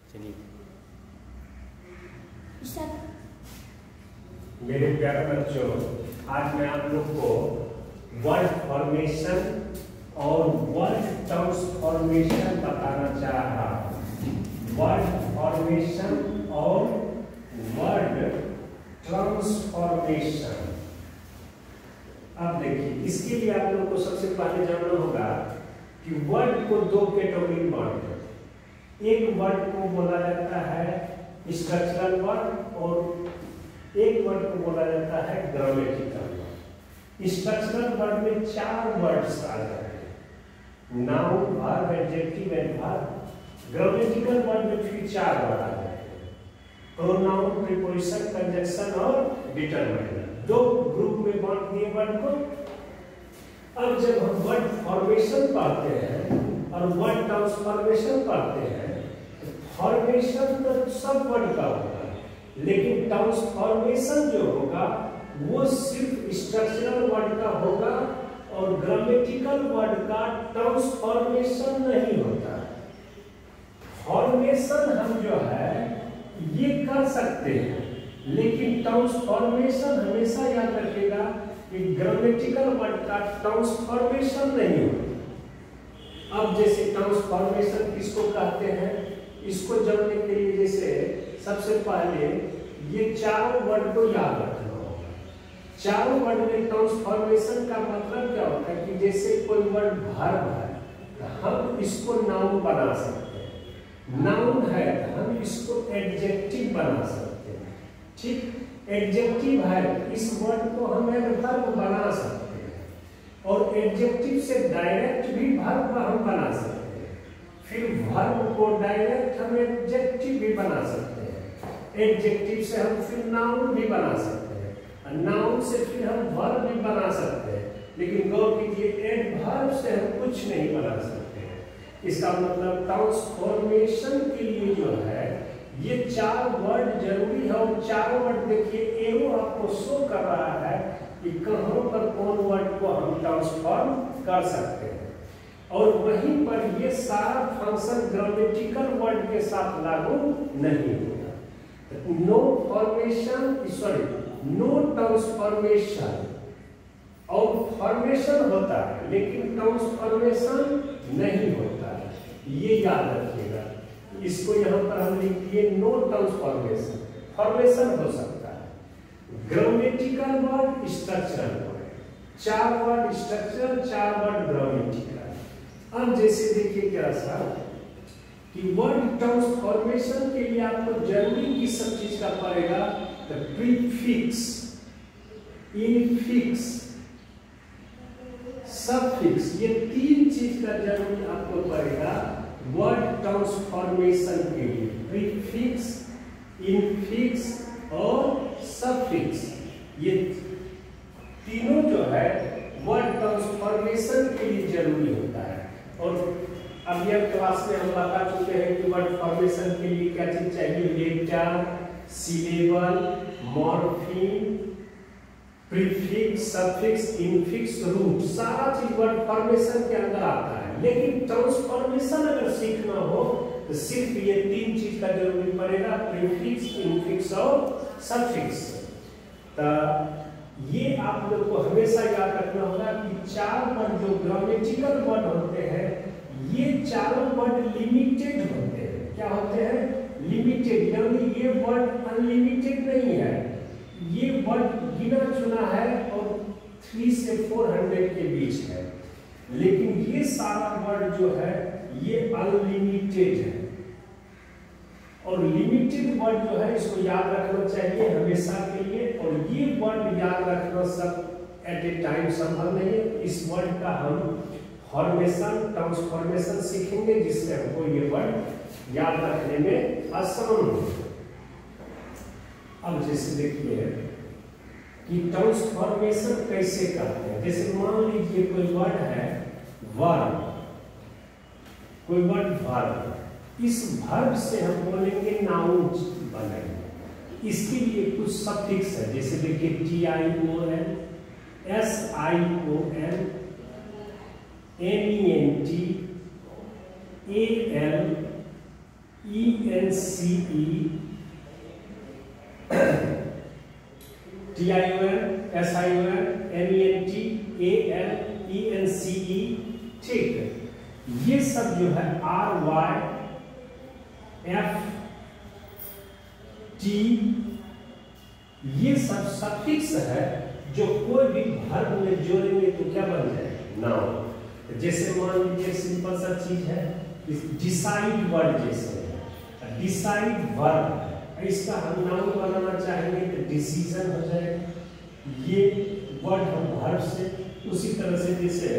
चलिए। मेरे प्यारे बच्चों, आज मैं आप लोग को वर्ड फॉर्मेशन और वर्ड ट्रांसफॉर्मेशन बताना चाह रहा हूँ। वर्ड फॉर्मेशन और वर्ड ट्रांसफॉर्मेशन। अब देखिए, इसके लिए आप लोग को सबसे पहले जानना होगा कि वर्ड को दो कैटेगरी में बांटते हैं। एक वर्ड को बोला जाता है स्ट्रक्चरल वर्ड और एक वर्ड को बोला जाता है ग्रामेटिकल वर्ड। स्ट्रक्चरल वर्ड में 4 वर्ड्स आ जाते हैं, noun, verb, adjective and verb. Grammatical word में फिर 4 वर्ड आ जाते हैं, प्रोनाउन, प्रीपोजिशन, कंजंक्शन और डिटरमिनर। 2 ग्रुप में बांट दिए वर्ड को। अब जब हम वर्ड फॉर्मेशन पढ़ते हैं और वर्ड ट्रांसफॉर्मेशन पढ़ते हैं, फॉर्मेशन तो सब वर्ड का होगा, लेकिन ट्रांसफॉर्मेशन जो होगा वो सिर्फ स्ट्रक्चरल वर्ड का होगा और ग्रामेटिकल वर्ड का ट्रांसफॉर्मेशन नहीं होता। फॉर्मेशन हम जो है ये कर सकते हैं, लेकिन ट्रांसफॉर्मेशन हमेशा याद रखिएगा कि ग्रामेटिकल वर्ड का ट्रांसफॉर्मेशन नहीं होता। अब जैसे ट्रांसफॉर्मेशन किसको कहते हैं, इसको जानने के लिए जैसे सबसे पहले ये 4 वर्ड को याद रखना होगा। 4 वर्ड में ट्रांसफॉर्मेशन का मतलब क्या होता है कि जैसे कोई वर्ड वर्ब है तो हम इसको नाउन बना सकते हैं, नाउन है तो हम इसको एडजेक्टिव बना सकते हैं। ठीक, एडजेक्टिव है इस वर्ड को हम एडवर्ब बना सकते हैं और एडजेक्टिव से डायरेक्ट भी वर्ब हम बना सकते हैं। फिर वर्ब को डायरेक्ट हम एडजेक्टिव भी बना सकते हैं, एडजेक्टिव से हम फिर नाउन भी बना सकते हैं और नाउन से फिर हम वर्ब भी बना सकते हैं। लेकिन गौर कीजिए, एडवर्ब से हम कुछ नहीं बना सकते हैं। इसका मतलब ट्रांसफॉर्मेशन के लिए जो है ये 4 वर्ड जरूरी है। और 4 वर्ड देखिए, एरो आपको शो कर रहा है कि कहां पर कौन वर्ड को हम ट्रांसफॉर्म कर सकते हैं। और वहीं पर ये सारा फंक्शन ग्रामेटिकल वर्ड के साथ लागू नहीं होगा। No formation, sorry, no transformation. और फॉर्मेशन होता है लेकिन ट्रांसफॉर्मेशन नहीं होता है, ये याद रखिएगा। इसको यहाँ पर हम लिख दिए नो ट्रांसफॉर्मेशन। फॉर्मेशन हो सकता है grammatical word, structural word. 4 word structural, 4 word grammatical. अब जैसे देखिए क्या सा कि वर्ड ट्रांसफॉर्मेशन के लिए आपको जरूरी किस सब चीज का पड़ेगा, तो प्रीफिक्स, इनफिक्स, सफिक्स, ये 3 चीज का जरूरी आपको पड़ेगा वर्ड ट्रांसफॉर्मेशन के लिए। प्रीफिक्स, इनफिक्स और सफिक्स, ये तीनों जो है वर्ड ट्रांसफॉर्मेशन के लिए जरूरी होता है। और अभी क्लास में हम बता चुके हैं कि वर्ड फॉर्मेशन के लिए क्या चीज चाहिए, letter, syllable, morpheme, prefix, suffix, infix, root, सारा चीज वर्ड फॉर्मेशन के अंदर आता है। लेकिन ट्रांसफॉर्मेशन अगर सीखना हो तो सिर्फ ये 3 चीज का जरूरी पड़ेगा, प्रीफिक्स, इनफिक्स और सफिक्स। तो ये आप लोग को हमेशा याद रखना होगा कि 4 वर्ड जो ग्रामेटिकल वर्ड होते हैं, ये 4 वर्ड लिमिटेड होते हैं। क्या होते हैं? लिमिटेड, यानी ये वर्ड अनलिमिटेड नहीं है। ये वर्ड गिना चुना है और 3 से 400 के बीच है, लेकिन ये सारा वर्ड जो है ये अनलिमिटेड है। और लिमिटेड वर्ड जो है इसको याद रखना चाहिए हमेशा के लिए। और ये वर्ड याद रखना सब एट ए टाइम संभव नहीं है। इस वर्ड का हम फॉर्मेशन, ट्रांसफॉर्मेशन सीखेंगे जिससे हमको ये वर्ड याद रखने में आसान हो। अब जैसे देखिए कि ट्रांसफॉर्मेशन कैसे करते हैं। जैसे मान लीजिए कोई वर्ड है वर्ब, कोई वर्ड वर्ब, इस वर्ब से हम बोलेंगे नाउन बनेंगे। इसके लिए कुछ सफिक्स है, जैसे देखिए TION, SION, MENT, AL, ENCE TION SION MENT ALENCE, ठीक है। ये सब जो है RYFT, ये सब सफिक्स है जो कोई भी वर्ब में जोड़ेंगे तो क्या बन जाएगा, नाउन। जैसे मान लीजिए सिंपल सा चीज है, डिसाइड वर्ड, जैसे डिसाइड वर्ब, इसका हम नाउन बनाना चाहेंगे तो डिसीजन हो जाएगा। ये वर्ड हम वर्ब से, उसी तरह से जैसे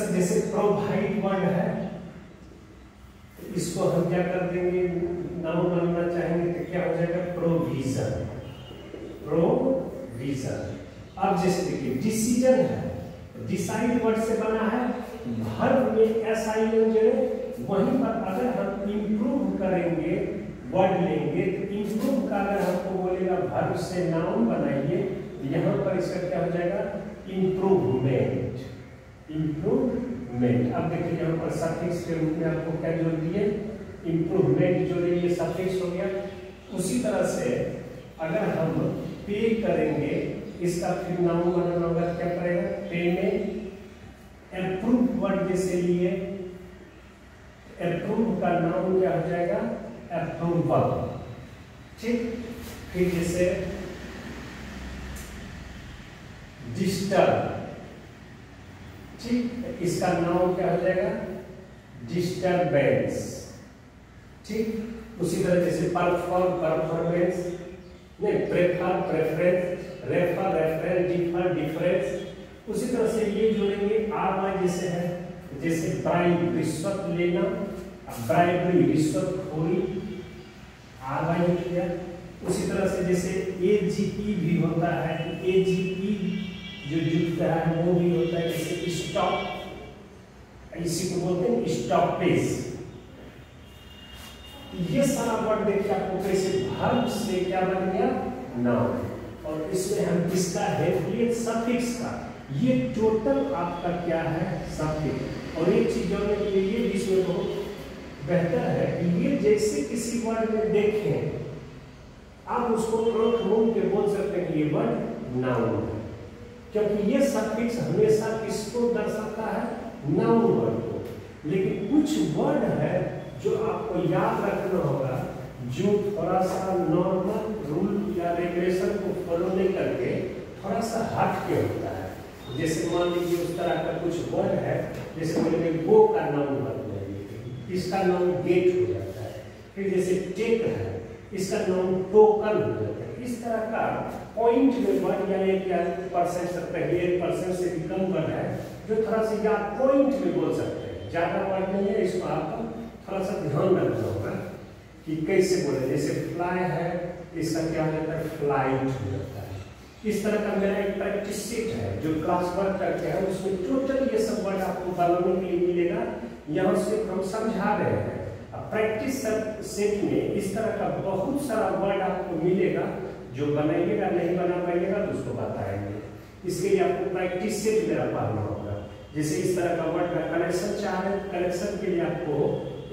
जैसे प्रोवाइड वर्ड है, इसको हम क्या कर देंगे, नाउन बनाना चाहेंगे तो क्या हो जाएगा, प्रोविजन, प्रोविजन। अब जैसे देखिए डिसीजन है, डिसाइड वर्ड से बना है, वर्ब में SION जोड़े, वहीं पर अगर हम इंप्रूव करेंगे वर्ड लेंगे तो इंप्रूव का अगर हमको बोलेगा वर्ब से नाउन बनाइए, यहाँ पर इसका क्या हो जाएगा, इम्प्रूवमेंट, इम्प्रूवमेंट। अब देखिए यहाँ पर सफिक्स के रूप में आपको क्या जोड़ दिए, इम्प्रूवमेंट जोड़े, ये सफिक्स हो गया। उसी तरह से अगर हम पे करेंगे, इसका फिर नाउन बनाना होगा, क्या करेगा, पे में अप्रूव वर्ड जैसे लिए, अप्रूव का नाउन क्या हो जाएगा, अप्रूवल, ठीक। फिर जैसे डिस्टर्ब, ठीक, इसका नाउन क्या हो जाएगा, डिस्टर्बेंस, ठीक। उसी तरह जैसे परफॉर्म, परफॉर्मेंस, नहीं, prefer, preference, refer, reference, differ, difference. उसी तरह से ये जोड़ेंगे RY जैसे है, जैसे ब्राइब, रिश्वत लेना, ब्राइबरी, रिश्वतखोरी, RY किया। उसी तरह से जैसे AGE भी होता है, AGE जो जुड़ता है वो भी होता है, जैसे स्टॉप, इसी को बोलते हैं स्टॉपेज। ये सारा वर्ड देखिए आपको कैसे वर्ब से क्या बन गया, नाउन। और इसमें हम किसका हेल्प लिए, सफिक्स का। ये टोटल आपका क्या है, सफिक्स। और एक चीज जानने के लिए ये इसमें बहुत बेहतर है कि ये जैसे किसी वर्ड में देखें, आप उसको आंख मूंद के बोल सकते हैं कि ये वर्ड नाउन है, क्योंकि ये सफिक्स हमेशा किसको दर्शाता है, नाउन वर्ड को। लेकिन कुछ वर्ड है जो आपको याद रखना होगा, जो थोड़ा सा नॉर्मल रूल या रेगुलेशन को फॉलो नहीं करके थोड़ा सा हट के होता है। जैसे मान लीजिए उस तरह का कुछ वर्ड है, जैसे बोलेंगे गो का नाउन वर्ड है, इसका नाउन गेट हो जाता है। फिर जैसे टेक है, इसका नाउन टोकन हो जाता है। इस तरह का पॉइंट में वर्ड या 1% तक, 1% से भी कम वर्ड है जो थोड़ा सा या पॉइंट में बोल सकते हैं, ज्यादा वर्ड नहीं है। इसको आपको थोड़ा सा ध्यान रखना होगा कि कैसे बोले। जैसे फ्लाई है, इसका क्या हो जाता है, फ्लाइट हो जाता है। इस तरह का मेरा एक प्रैक्टिस सेट है जो क्लास वर्क करके है, उसमें टोटल ये सब वर्ड आपको बनाने के लिए मिलेगा। यहाँ से हम समझा रहे हैं, प्रैक्टिस सेट में इस तरह का बहुत सारा वर्ड आपको मिलेगा, जो बनाइएगा, नहीं बना पाइएगा तो उसको बताएंगे। इसके लिए आपको प्रैक्टिस सेट मेरा पढ़ना होगा। जैसे इस तरह का वर्ड का कनेक्शन चाह रहे हैं, कनेक्शन के लिए आपको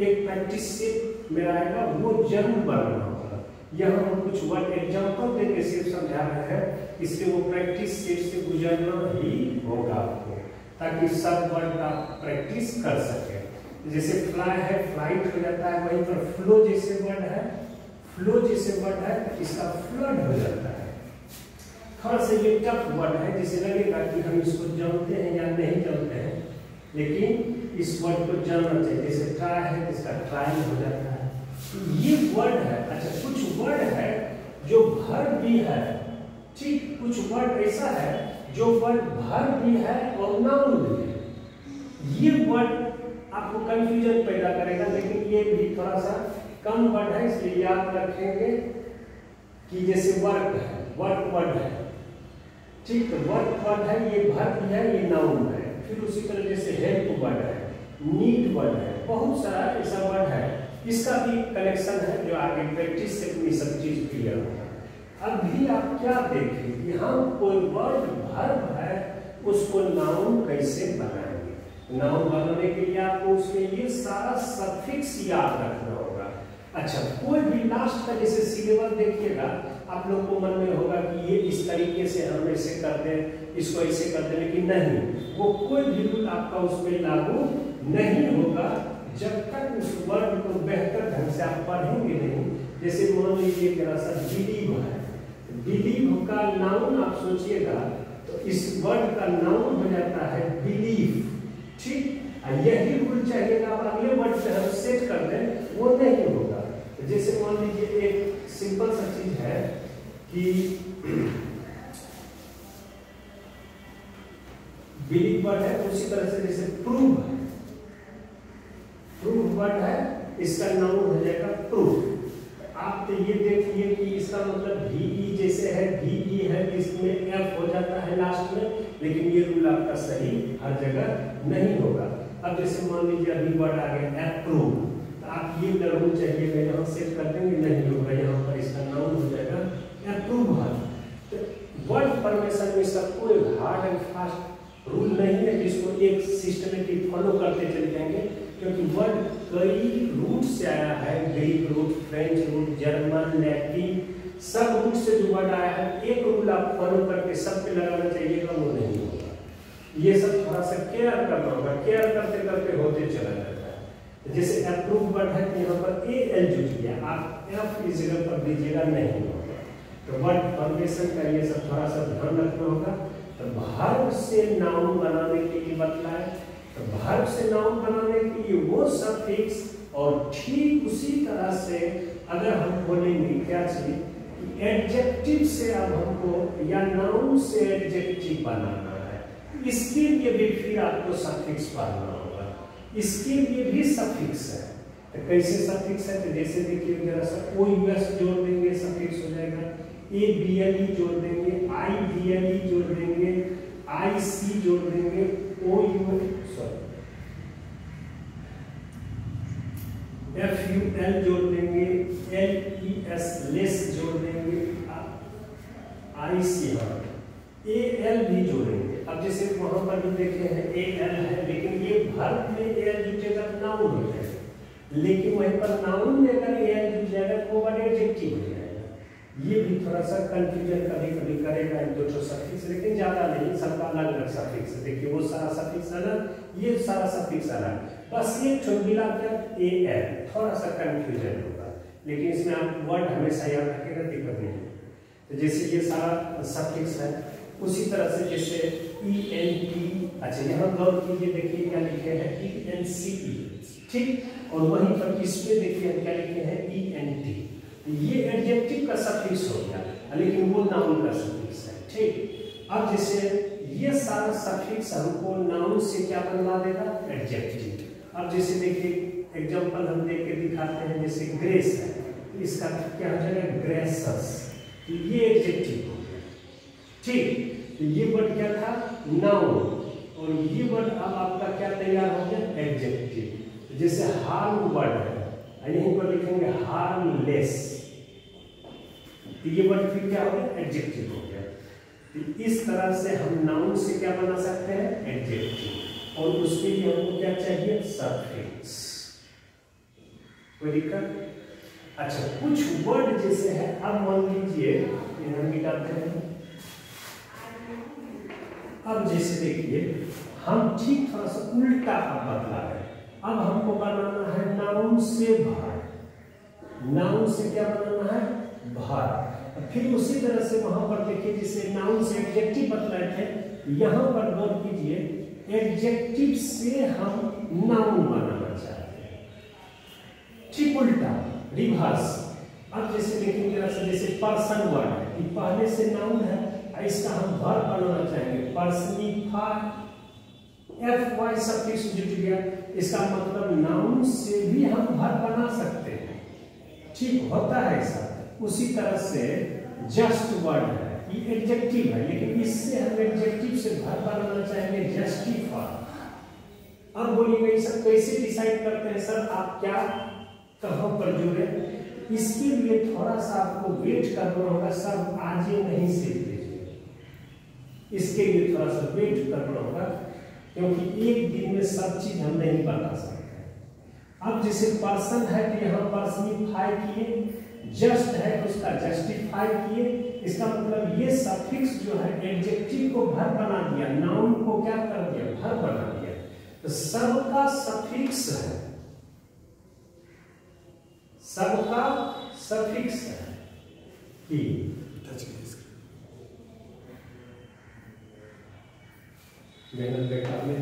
एक प्रैक्टिस सेट मेरा आएगा, वो जरूर बनाना होगा। यहाँ हम कुछ वर्ड एग्जाम्पल देके सिर्फ समझा रहे हैं, इसलिए वो प्रैक्टिस सेट से गुजरना ही होगा आपको, ताकि सब वर्ड का प्रैक्टिस कर सके। जैसे फ्लाई है, फ्लाइट हो जाता है। वहीं पर फ्लो जैसे वर्ड है, फ्लो जैसे वर्ड है, इसका फ्लड हो जाता है। थोड़ा सा ये टफ वर्ड है, जिसे लगेगा कि हम इसको जानते हैं या नहीं जानते हैं, लेकिन इस वर्ड को जानना चाहिए। जैसे ट्राई है, इसका ट्राई हो जाता है। तो ये वर्ड है। अच्छा, कुछ वर्ड है जो वर्ब भी है, ठीक, कुछ वर्ड ऐसा है जो वर्ड वर्ब भी है और नाउन भी है। ये वर्ड आपको कंफ्यूजन पैदा करेगा, लेकिन ये भी थोड़ा सा कम वर्ड है, इसलिए याद रखेंगे कि जैसे वर्क है, वर्क वर्ड है, ठीक, तो वर्क वर्ड है, ये वर्ब भी है, ये नाउन है। फिर उसी तरह जैसे हेल्प वर्ड है, नीड वर्ड है, बहुत सारा ऐसा वर्ड है। इसका भी कनेक्शन है जो आगे प्रैक्टिस से अपनी सब चीज क्लियर होगा। अभी आप क्या देखें कि हम कोई वर्ड वर्ब है उसको नाउन कैसे बनाएंगे। नाउन बनाने के लिए आपको उसके लिए सारा सफिक्स याद रखना होगा। अच्छा, कोई भी लास्ट का जैसे सिलेबस देखिएगा, आप लोग को मन में होगा कि ये इस तरीके से हम ऐसे कर दें, इसको ऐसे कर दें, लेकिन नहीं, वो कोई भी रूल आपका उसमें लागू नहीं होगा जब तक उस वर्ड को बेहतर ढंग से आप पढ़ेंगे नहीं। जैसे मान लीजिए जरा सा बिलीव है, बिलीव का नाउन आप सोचिएगा तो इस वर्ड का नाउन हो जाता है बिलीव, ठीक। यही रूल चाहिएगा, आप अगले वर्ड से हम सेट कर दें, वो नहीं होगा। जैसे मान लीजिए एक सिंपल सा चीज है कि बिलीव वर्ड है, उसी तरह से जैसे प्रूव है, प्रूव वर्ड है, इसका नाउन हो जाएगा प्रूफ। आप तो ये देखिए कि इसका मतलब VE जैसे है, VE है, इसमें F हो जाता है लास्ट में, लेकिन ये रूल आपका सही हर जगह नहीं होगा। अब जैसे मान लीजिए अभी वर्ड आ गया अप्रूव, तो आप ये रूल चाहिए यहाँ सेट कर देंगे, नहीं होगा, यहाँ पर इसका नाउन हो जाएगा अप्रूवल। तो वर्ड फॉर्मेशन में इसका कोई हार्ड एंड फास्ट रूल नहीं है जिसको एक सिस्टमेटिक फॉलो करते चले जाएंगे, क्योंकि वर्ड कई रूट से आया है, Greek root, French root, German, Latin, सब रूट से जो वर्ड आया है, एक रूल आप फॉलो करके सब पे लगाना चाहिएगा, वो नहीं होगा। ये सब थोड़ा सा केयर करना होगा, केयर करते करते होते चला जाता है। जैसे अप्रूव वर्ड है कि यहाँ पर AL जुट गया, आप F की जगह पर दीजिएगा, नहीं होगा। तो वर्ड फॉर्मेशन का ये सब थोड़ा सा ध्यान रखना होगा। तो वर्ब से नाउन बनाने के लिए बतलाए, तो वर्ब से नाउन बनाने के लिए वो सफिक्स, और ठीक उसी तरह से अगर हम बोलेंगे क्या चीज कि एडजेक्टिव से अब हमको या नाउन से एडजेक्टिव बनाना है, इसके लिए भी फिर आपको सफिक्स पढ़ना होगा, इसके लिए भी सफिक्स है। तो कैसे सफिक्स है, तो जैसे देखिए जरा सा OUS जोड़ देंगे, सफिक्स हो जाएगा, ABLE जोड़ देंगे, IBLE जोड़ देंगे, IC जोड़ देंगे, FUL जोड़ देंगे, LES लेस जोड़ देंगे, IC AL भी जोड़ेंगे। अब जैसे वहां पर भी देखे हैं AL है, लेकिन ये वर्ब में AL जुटेगा तो नाउन हो जाएगा, लेकिन वहीं पर नाउन में अगर AL जुट जाएगा तो वो वर्ड एडजेक्टिव हो जाएगा। ये भी थोड़ा सा कंफ्यूजन कभी कभी करेगा इन दो सफिक्स, लेकिन ज्यादा नहीं, सबका अलग अलग सफिक्स। देखिए वो सारा सफिक्स अलग, ये सारा सफिक्स अलग, बस ये मिला क्या AL, थोड़ा सा कंफ्यूजन होगा, लेकिन इसमें आप वर्ड हमेशा याद रखेगा, दिक्कत नहीं है। तो जैसे ये सारा सफिक्स है, उसी तरह से जैसे ENT, अच्छा यहाँ गौर कीजिए, देखिए क्या लिखे हैं ENCE, ठीक, और वहीं पर इसमें देखिए क्या लिखे हैं ENT। ये एडजेक्टिव का सफिक्स हो गया, लेकिन वो नाउन का सफिक्स है, ठीक। अब जैसे ये सारा सफिक्स हमको नाउन से क्या बनवा देगा, एडजेक्टिव। अब जैसे देखिए एग्जांपल हम देख के दिखाते हैं, जैसे ग्रेस है, इसका क्या हो जाएगा ग्रेसस, ये एडजेक्टिव हो गया, ठीक। तो ये वर्ड क्या था, नाउन, और ये वर्ड अब आपका क्या तैयार हो गया, एडजेक्टिव। जैसे हार्म वर्ड है, यहीं पर लिखेंगे हार्मलेस, तो ये वर्ड फिर क्या हो गया, एडजेक्टिव हो गया। तो इस तरह से हम नाउन से क्या बना सकते हैं, एडजेक्टिव, और उसके लिए हमको क्या चाहिए, सफिक्स। कोई दिक्कत? अच्छा, कुछ वर्ड जैसे है, अब मान लीजिए इन्हें मिटाते हैं। अब जैसे देखिए हम ठीक थोड़ा सा उल्टा अब बदला है, अब हमको बनाना है नाउन से वर्ब, नाउन से क्या बनाना है, वर्ब। फिर उसी तरह से वहां पर देखिए जैसे नाउन से एडजेक्टिव बतलाए थे, यहां पर गौर कीजिए एडजेक्टिव से हम नाउन बनाना चाहते हैं, ठीक उल्टा, रिवर्स। अब जैसे देखिए जरा सा, जैसे पर्सन वर्ड है, कि पहले से नाउन है, इसका हम वर्ब बनाना चाहेंगे, पर्सनिफाई, FY सफिक्स जुट गया, इसका मतलब नाउन से भी हम वर्ब बना सकते हैं, ठीक होता है ऐसा। उसी तरह से जस्ट वर्ड है, ये एडजेक्टिव है, लेकिन इससे हम एडजेक्टिव से वर्ब बनाना चाहेंगे, जस्टिफाई। अब बोलिएगा ये सब कैसे डिसाइड करते हैं सर, आप क्या कहां पर जुड़े, इसके लिए थोड़ा सा आपको वेट करना होगा, सब आज ही नहीं सीख लीजिए, इसके लिए थोड़ा सा वेट करना होगा, क्योंकि एक दिन में सब चीज हम नहीं बता सकते। अब जैसे पर्सन है तो यहाँ पर्सनिफाई किए, जस्ट है तो उसका जस्टिफाई किए, इसका मतलब ये सफिक्स जो है एडजेक्टिव को भर बना दिया, नाउन को क्या कर दिया, भर बना दिया। तो सबका सफिक्स है, सबका सफिक्स है कि मेहनत बेकार में